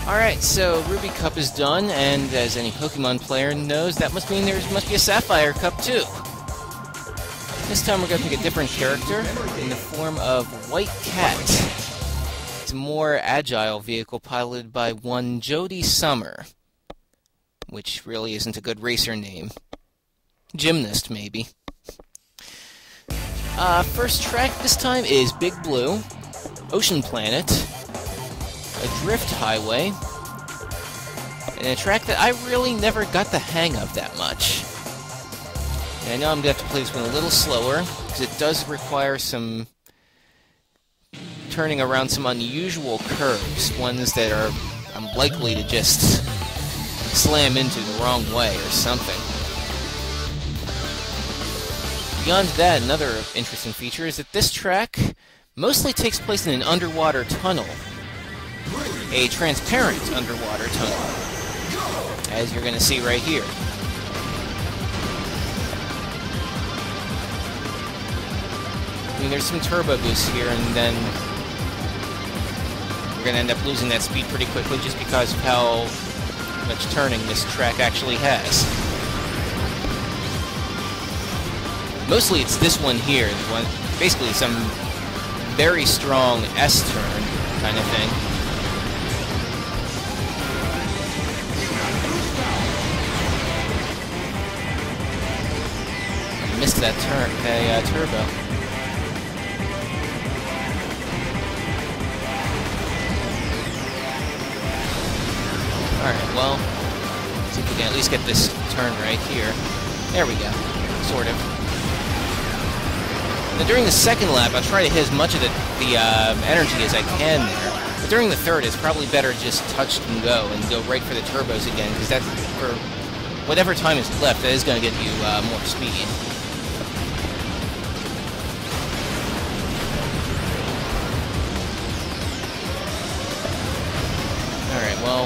Alright, so Ruby Cup is done, and as any Pokemon player knows, that must mean there must be a Sapphire Cup too. This time we're going to pick a different character in the form of White Cat. It's a more agile vehicle piloted by one Jody Summer, which really isn't a good racer name. Gymnast, maybe. First track this time is Big Blue, Ocean Planet, a drift highway, and a track that I really never got the hang of that much. And I know I'm going to have to play this one a little slower, because it does require some turning around some unusual curves, ones that I'm likely to just slam into the wrong way or something. Beyond that, another interesting feature is that this track mostly takes place in an underwater tunnel. A transparent underwater tunnel, as you're going to see right here. I mean, there's some turbo boosts here, and then we're going to end up losing that speed pretty quickly just because of how much turning this track actually has. Mostly it's this one here, basically some very strong S-turn kind of thing. Missed that turbo. Alright, well, see if we can at least get this turn right here. There we go. Sort of. Now, during the second lap, I'll try to hit as much of the energy as I can there. But during the third, it's probably better just touch and go right for the turbos again, because that's, for whatever time is left, that is going to get you more speed. Alright, well,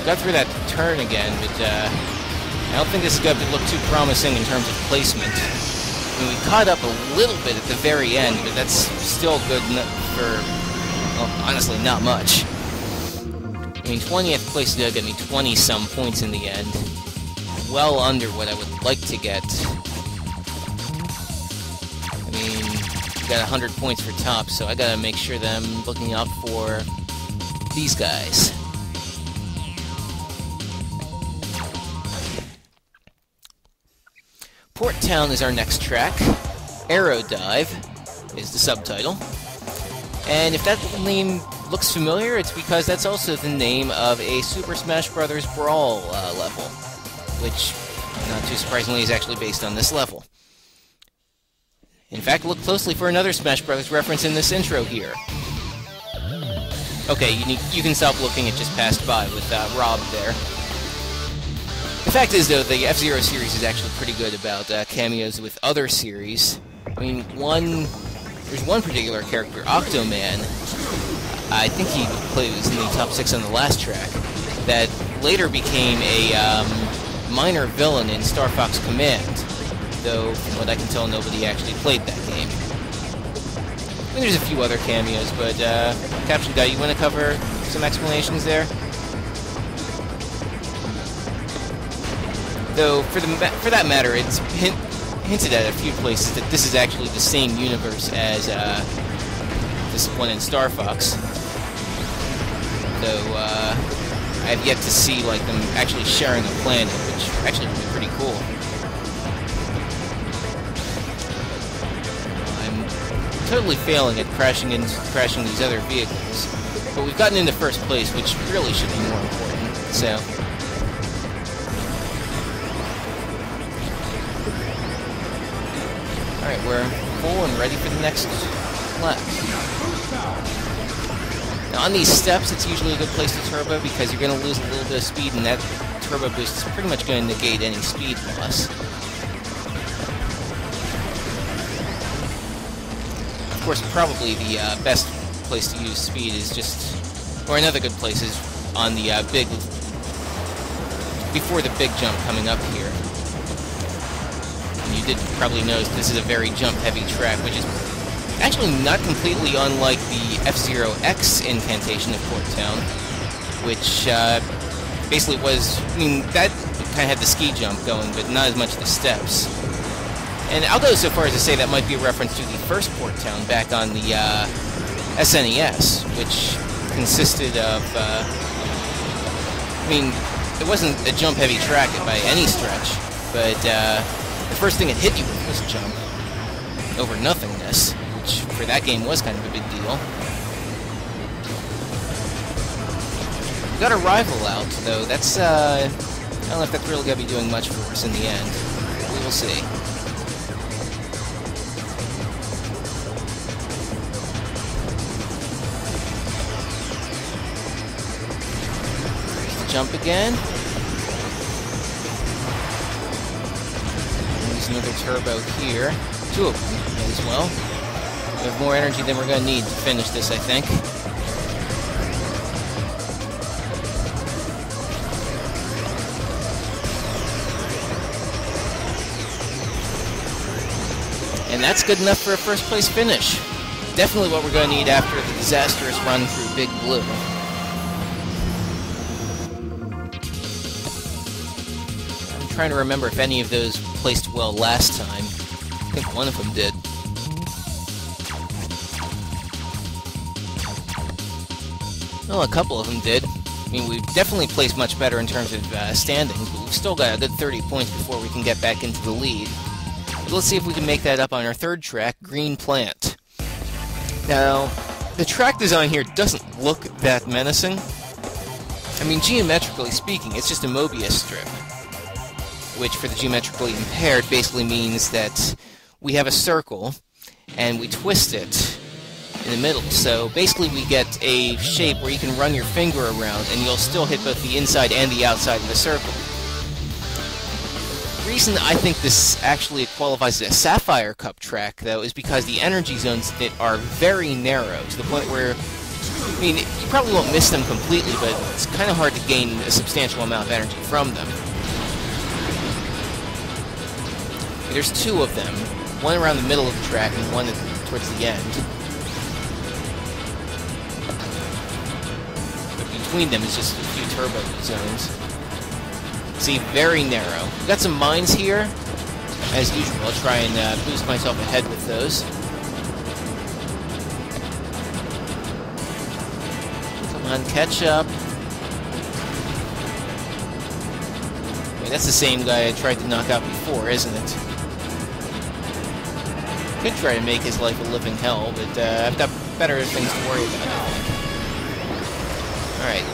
got through that turn again, but I don't think this is going to look too promising in terms of placement. I mean, we caught up a little bit at the very end, but that's still good for, well, honestly, not much. I mean, 20th place did get me 20-some points in the end. Well under what I would like to get. I mean, we got 100 points for top, so I gotta make sure that I'm looking out for these guys. Port Town is our next track. Aero Dive is the subtitle. And if that name looks familiar, it's because that's also the name of a Super Smash Bros. Brawl level, which, not too surprisingly, is actually based on this level. In fact, look closely for another Smash Bros. Reference in this intro here. Okay, you can stop looking, it just passed by with Rob there. The fact is, though, the F-Zero series is actually pretty good about cameos with other series. I mean, there's one particular character, Octoman, I think he was in the top 6 on the last track, that later became a minor villain in Star Fox Command, though, from what I can tell, nobody actually played that game. I mean, there's a few other cameos, but, Caption Guy, you want to cover some explanations there? Though, for that matter, it's hinted at a few places that this is actually the same universe as this one in Star Fox. Though, I've yet to see like them actually sharing a planet, which actually would be pretty cool. I'm totally failing at crashing these other vehicles, but we've gotten into first place, which really should be more important. So. Alright, we're full and ready for the next lap. Now on these steps, it's usually a good place to turbo because you're going to lose a little bit of speed, and that turbo boost is pretty much going to negate any speed loss. Of course, probably the best place to use speed is just, or another good place is on the before the big jump coming up here. You did probably notice this is a very jump-heavy track, which is actually not completely unlike the F-Zero X incantation of Port Town. which basically was, I mean, that kind of had the ski jump going, but not as much the steps. And I'll go so far as to say that might be a reference to the first Port Town back on the SNES, which consisted of, I mean, it wasn't a jump-heavy track by any stretch, but the first thing it hit you with was a jump over nothingness, which for that game was kind of a big deal. We got a rival out, though. That's, I don't know if that's really going to be doing much for us in the end. We will see. Jump again. There's another turbo here. Two of them as well. We have more energy than we're going to need to finish this, I think. And that's good enough for a first place finish. Definitely what we're going to need after the disastrous run through Big Blue. Trying to remember if any of those placed well last time. I think one of them did. Well, a couple of them did. I mean, we've definitely placed much better in terms of standings, but we've still got a good 30 points before we can get back into the lead. But let's see if we can make that up on our third track, Green Plant. Now, the track design here doesn't look that menacing. I mean, geometrically speaking, it's just a Mobius strip, which for the geometrically impaired basically means that we have a circle and we twist it in the middle. So basically we get a shape where you can run your finger around and you'll still hit both the inside and the outside of the circle. The reason I think this actually qualifies as a Sapphire Cup track, though, is because the energy zones in it are very narrow, to the point where, I mean, you probably won't miss them completely, but it's kind of hard to gain a substantial amount of energy from them. There's two of them, one around the middle of the track and one towards the end. But between them is just a few turbo zones. See, very narrow. We've got some mines here. As usual, I'll try and boost myself ahead with those. Come on, catch up. Wait, that's the same guy I tried to knock out before, isn't it? Could try to make his life a living hell, but I've got better things to worry about, I think. Alright.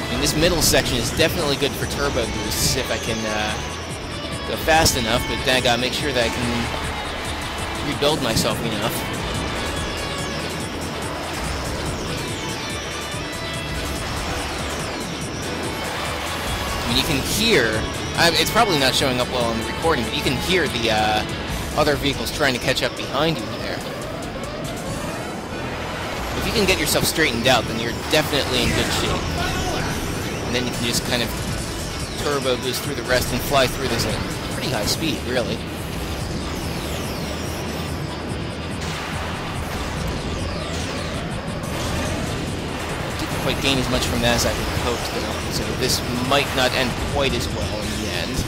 I mean, this middle section is definitely good for turbo boosts if I can go fast enough, but then I gotta make sure that I can rebuild myself enough. I mean, you can hear, it's probably not showing up well on the recording, but you can hear the other vehicles trying to catch up behind you there. If you can get yourself straightened out, then you're definitely in good shape. And then you can just kind of turbo boost through the rest and fly through this at pretty high speed, really. Didn't quite gain as much from that as I had hoped, though, so this might not end quite as well in the end.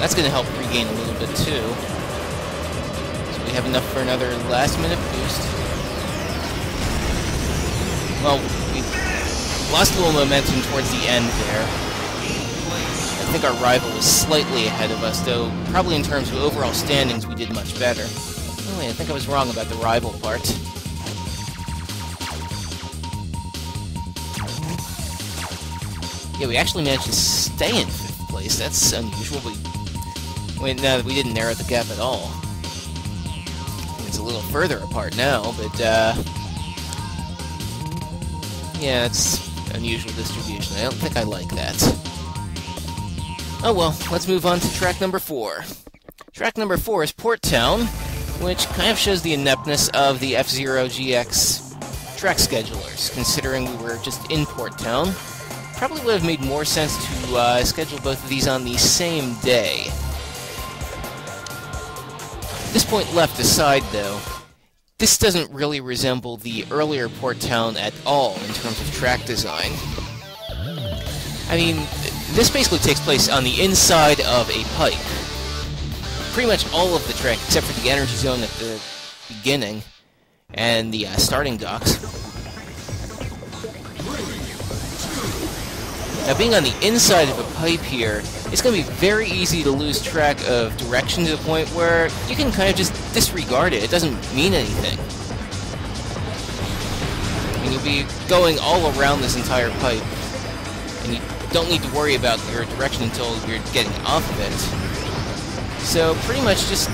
That's going to help regain a little bit, too. So we have enough for another last-minute boost. Well, we lost a little momentum towards the end there. I think our rival was slightly ahead of us, though probably in terms of overall standings we did much better. Oh wait, I think I was wrong about the rival part. Yeah, we actually managed to stay in 5th place. That's unusual. We didn't narrow the gap at all. It's a little further apart now, but yeah, it's unusual distribution. I don't think I like that. Oh well, let's move on to track number 4. Track number 4 is Port Town, which kind of shows the ineptness of the F-Zero GX track schedulers, considering we were just in Port Town. Probably would have made more sense to schedule both of these on the same day. This point left aside, though, this doesn't really resemble the earlier Port Town at all in terms of track design. I mean, this basically takes place on the inside of a pipe. Pretty much all of the track, except for the energy zone at the beginning and the starting docks. Now, being on the inside of a pipe here, it's going to be very easy to lose track of direction to the point where you can kind of just disregard it. It doesn't mean anything. And you'll be going all around this entire pipe, and you don't need to worry about your direction until you're getting off of it. So, pretty much just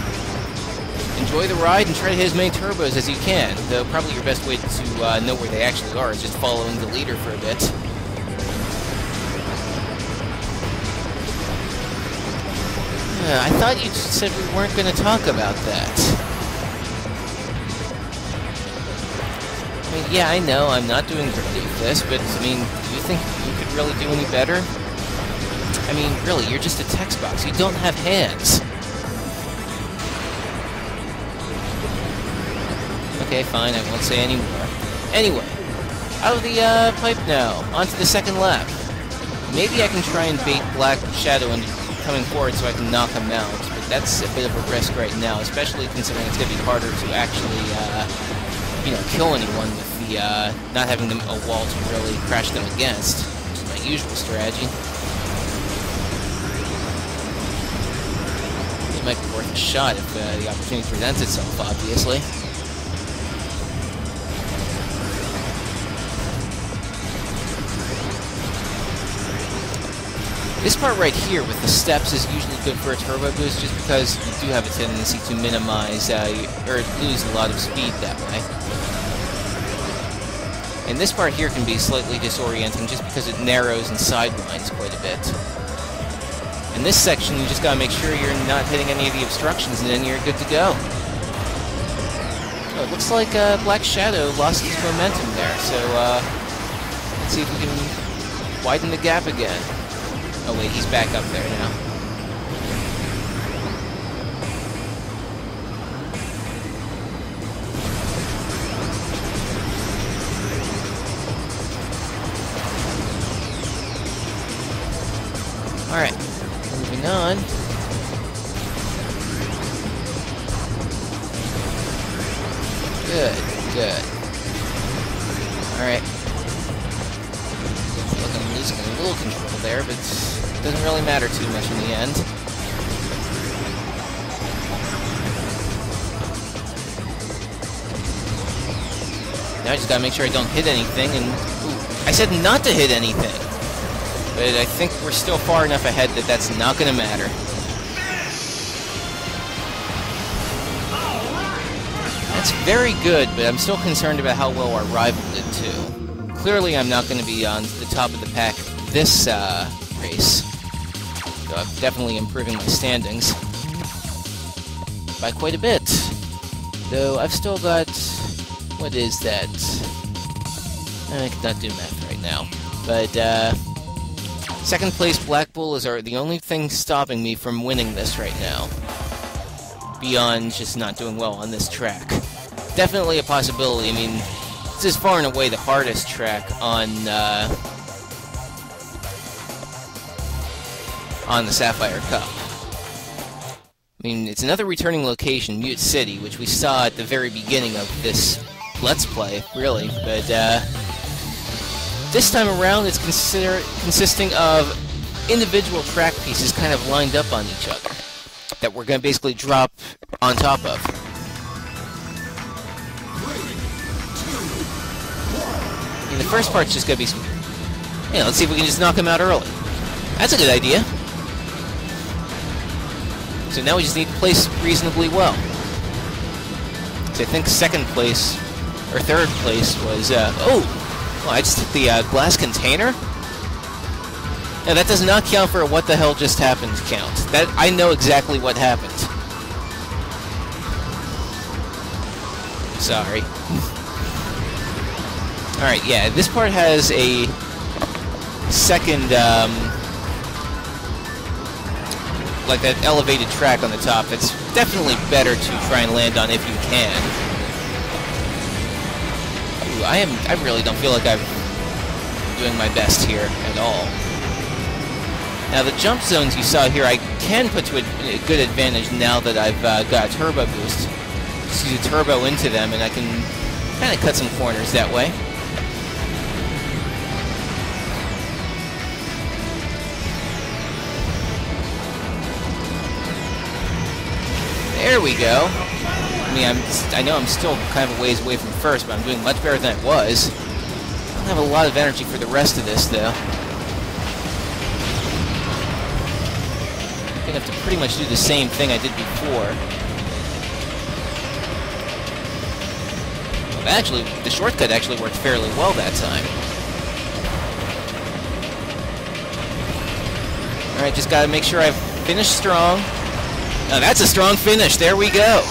enjoy the ride and try to hit as many turbos as you can, though probably your best way to know where they actually are is just following the leader for a bit. I thought you said we weren't going to talk about that. I mean, yeah, I know I'm not doing great with this, but, I mean, do you think you could really do any better? I mean, really, you're just a text box. You don't have hands. Okay, fine, I won't say any more. Anyway, out of the pipe now, onto the second lap. Maybe I can try and bait Black Shadow into coming forward so I can knock him out, but that's a bit of a risk right now, especially considering it's going to be harder to actually, you know, kill anyone with the, not having them a wall to really crash them against, which is my usual strategy. It might be worth a shot if the opportunity presents itself, obviously. This part right here with the steps is usually good for a turbo boost just because you do have a tendency to minimize or lose a lot of speed that way. And this part here can be slightly disorienting just because it narrows and sidelines quite a bit. In this section, you just gotta make sure you're not hitting any of the obstructions and then you're good to go. Oh, it looks like Black Shadow lost his momentum there, so let's see if we can widen the gap again. Oh wait, he's back up there now. Alright, moving on. Good, good. Alright. Look, I'm losing a little control there, but it doesn't really matter too much in the end. Now I just gotta make sure I don't hit anything, and... Ooh, I said not to hit anything! But I think we're still far enough ahead that that's not gonna matter. That's very good, but I'm still concerned about how well our rival did, too. Clearly I'm not gonna be on the top of the pack this, race. So I'm definitely improving my standings by quite a bit. Though I've still got... what is that? I cannot do math right now. But, second place Black Bull is the only thing stopping me from winning this right now. Beyond just not doing well on this track. Definitely a possibility. I mean, this is far and away the hardest track on the Sapphire Cup. I mean, it's another returning location, Mute City, which we saw at the very beginning of this Let's Play, really, but this time around it's consisting of individual track pieces kind of lined up on each other that we're going to basically drop on top of. And the first part's just going to be some... Yeah, let's see if we can just knock him out early. That's a good idea. So now we just need to place reasonably well. So I think second place, or third place was, oh, I just hit the glass container? Now that does not count for a what the hell just happened count. That, I know exactly what happened. Sorry. Alright, yeah, this part has a second, like that elevated track on the top. It's definitely better to try and land on if you can. Ooh, I really don't feel like I'm doing my best here at all. Now the jump zones you saw here, I can put to a good advantage now that I've got a turbo boost. Just use a turbo into them, and I can kind of cut some corners that way. There we go. I mean, I know I'm still kind of a ways away from first, but I'm doing much better than I was. I don't have a lot of energy for the rest of this, though. I'm going to have to pretty much do the same thing I did before. Well, actually, the shortcut actually worked fairly well that time. Alright, just got to make sure I finish strong. Now that's a strong finish. There we go.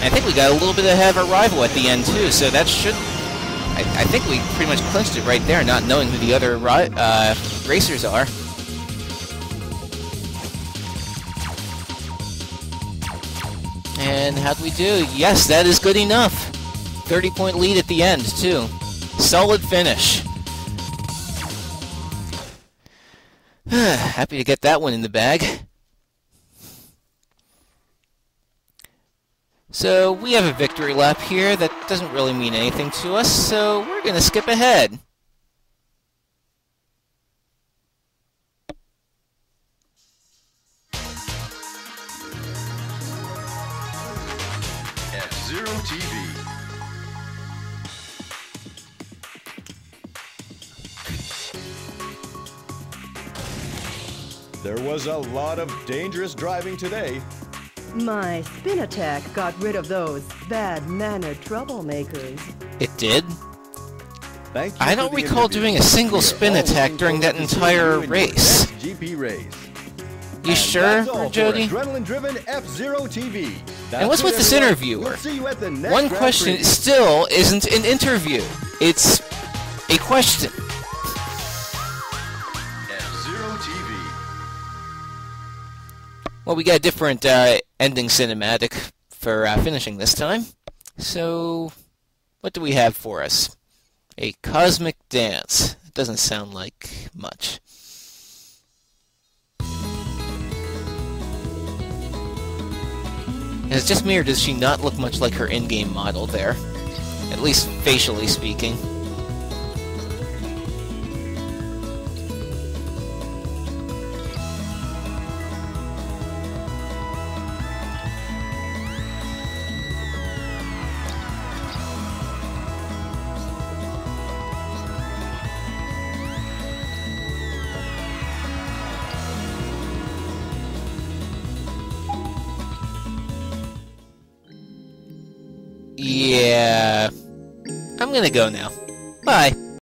I think we got a little bit ahead of our rival at the end, too, so that should... I think we pretty much clinched it right there, not knowing who the other racers are. And how'd we do? Yes, that is good enough. 30-point lead at the end, too. Solid finish. Happy to get that one in the bag. So, we have a victory lap here. That doesn't really mean anything to us, so we're going to skip ahead. F-Zero TV. There was a lot of dangerous driving today. My spin attack got rid of those bad-mannered troublemakers. It did? Thank you. I don't recall doing a single spin attack during that entire race. GP race. You sure, Jody? Adrenaline-driven F-Zero TV. And what's with this interviewer? We'll see you at the next One Grand question Prix. still isn't an interview. It's a question. F-Zero TV. Well, we got a different ending cinematic for finishing this time. So, what do we have for us? A cosmic dance. It doesn't sound like much. Is it just me, or does she not look much like her in-game model there? At least facially speaking. Yeah, I'm gonna go now. Bye.